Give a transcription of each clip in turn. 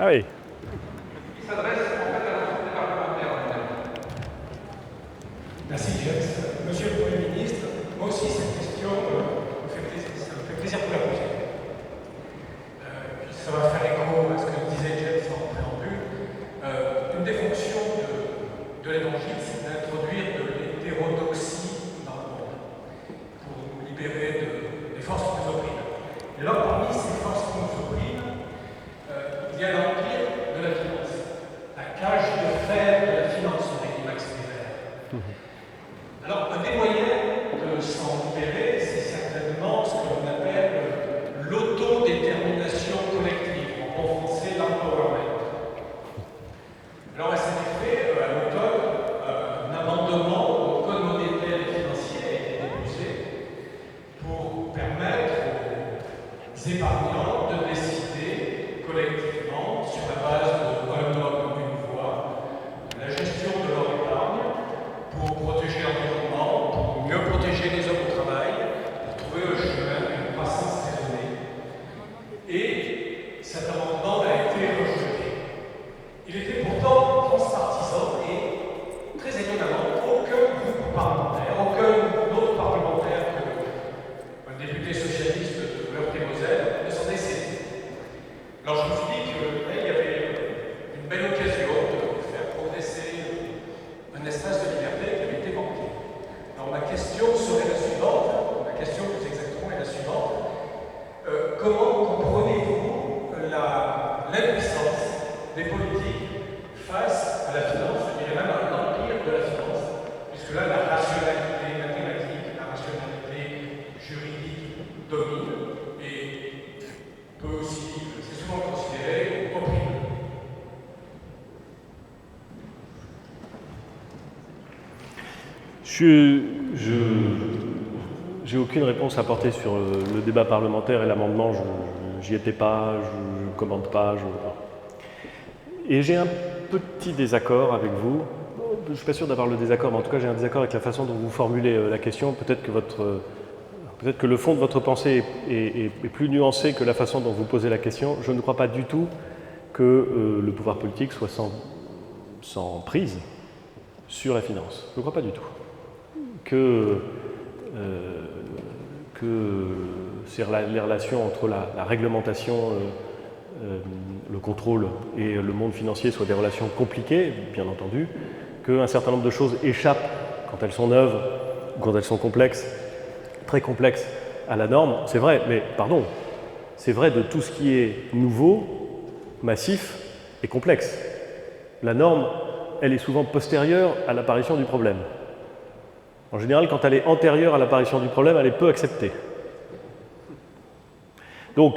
Ah oui. Qui s'adresse en fait à l'ensemble des parlementaires. Merci, James. Monsieur le Premier ministre, moi aussi, cette question ça me fait plaisir de vous la poser. Puis ça va faire écho à ce que disait James en préambule. Une des fonctions de l'évangile, c'est d'introduire de l'hétérodoxie dans le monde, pour nous libérer des forces qui nous oppriment. Et alors, parmi ces forces qui nous oppriment, il y a l'empire de la finance, la cage de fer de la finance, aurait dit Max Weber. Alors, un des moyens de s'en libérer, c'est certainement ce que l'on appelle l'autodétermination collective, en bon français, l'empowerment. Alors, à cet effet, à l'automne, un amendement au code monétaire et financier a été déposé pour permettre aux épargnants de décider collectivement, sur la base d'un homme, une voix, la gestion de leur épargne pour protéger l'environnement, pour mieux protéger les hommes au travail, pour trouver le chemin d'une croissance raisonnée. Et cet amendement a été rejeté. Il était pourtant transpartisan et, très étonnamment, aucun groupe parlementaire, aucun autre parlementaire qu'un député socialiste de Meurthe-et-Moselle ne s'en est saisi. Alors je me suis dit qu'il y avait une belle occasion de faire progresser un espace de liberté qui avait été manqué. Alors ma question serait la suivante, ma question plus exactement est la suivante. Comment comprenez-vous l'impuissance des politiques face à la finance, je dirais même à l'empire de la finance, puisque là la rationalité mathématique, la rationalité juridique domine et peut aussi, c'est souvent considéré opprimé. J'ai aucune réponse à apporter sur le débat parlementaire et l'amendement. J'y étais pas, je ne commente pas. Et j'ai un petit désaccord avec vous. Je ne suis pas sûr d'avoir le désaccord, mais en tout cas j'ai un désaccord avec la façon dont vous formulez la question. Peut-être que le fond de votre pensée est plus nuancé que la façon dont vous posez la question. Je ne crois pas du tout que le pouvoir politique soit sans prise sur la finance. Je ne crois pas du tout. Que les relations entre la réglementation, le contrôle et le monde financier soient des relations compliquées, bien entendu, qu'un certain nombre de choses échappent quand elles sont neuves ou quand elles sont complexes, très complexes à la norme. C'est vrai, mais pardon, c'est vrai de tout ce qui est nouveau, massif et complexe. La norme, elle est souvent postérieure à l'apparition du problème. En général, quand elle est antérieure à l'apparition du problème, elle est peu acceptée. Donc,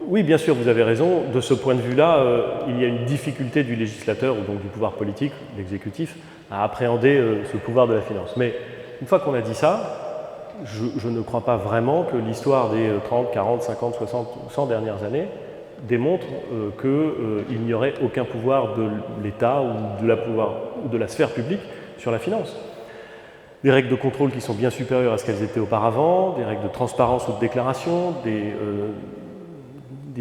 oui, bien sûr, vous avez raison. De ce point de vue-là, il y a une difficulté du législateur, ou donc du pouvoir politique, l'exécutif, à appréhender ce pouvoir de la finance. Mais une fois qu'on a dit ça, je ne crois pas vraiment que l'histoire des 30, 40, 50, 60, 100 dernières années démontre qu'il n'y aurait aucun pouvoir de l'État ou de la sphère publique sur la finance. Des règles de contrôle qui sont bien supérieures à ce qu'elles étaient auparavant, des règles de transparence ou de déclaration, des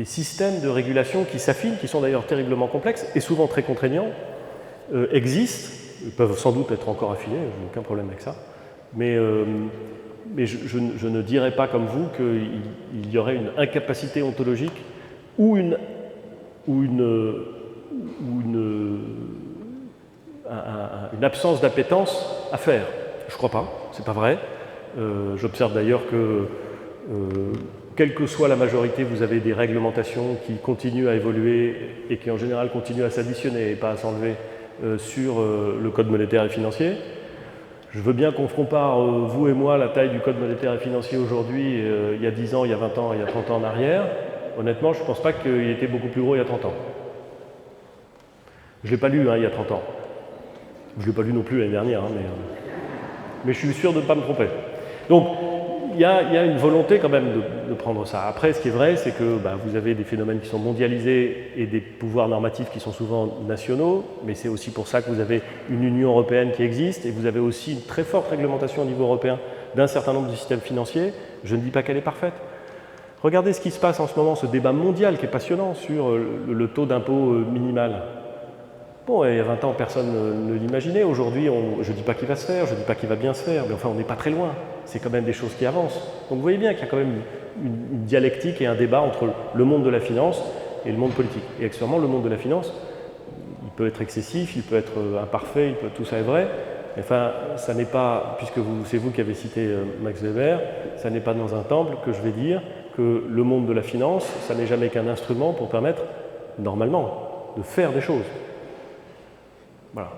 systèmes de régulation qui s'affinent, qui sont d'ailleurs terriblement complexes et souvent très contraignants, existent, peuvent sans doute être encore affinés, je n'ai aucun problème avec ça, mais je ne dirais pas comme vous qu'il y aurait une incapacité ontologique ou une absence d'appétence à faire. Je ne crois pas, c'est pas vrai. J'observe d'ailleurs que, quelle que soit la majorité, vous avez des réglementations qui continuent à évoluer et qui en général continuent à s'additionner et pas à s'enlever sur le code monétaire et financier. Je veux bien qu'on compare, vous et moi, la taille du code monétaire et financier aujourd'hui, il y a 10 ans, il y a 20 ans, il y a 30 ans en arrière. Honnêtement, je ne pense pas qu'il était beaucoup plus gros il y a 30 ans. Je ne l'ai pas lu il y a 30 ans. Je ne l'ai pas lu non plus l'année dernière, mais je suis sûr de ne pas me tromper. Donc, il y a une volonté quand même de prendre ça. Après, ce qui est vrai, c'est que vous avez des phénomènes qui sont mondialisés et des pouvoirs normatifs qui sont souvent nationaux, mais c'est aussi pour ça que vous avez une Union européenne qui existe et vous avez aussi une très forte réglementation au niveau européen d'un certain nombre de systèmes financiers. Je ne dis pas qu'elle est parfaite. Regardez ce qui se passe en ce moment, ce débat mondial qui est passionnant sur le taux d'impôt minimal. Bon, il y a 20 ans, personne ne l'imaginait. Aujourd'hui, je ne dis pas qu'il va se faire, je ne dis pas qu'il va bien se faire, mais enfin, on n'est pas très loin. C'est quand même des choses qui avancent. Donc vous voyez bien qu'il y a quand même une dialectique et un débat entre le monde de la finance et le monde politique. Et accessoirement, le monde de la finance, il peut être excessif, il peut être imparfait, tout ça est vrai. Mais enfin, ça n'est pas, puisque c'est vous qui avez cité Max Weber, ça n'est pas dans un temple que je vais dire que le monde de la finance, ça n'est jamais qu'un instrument pour permettre, normalement, de faire des choses. Voilà.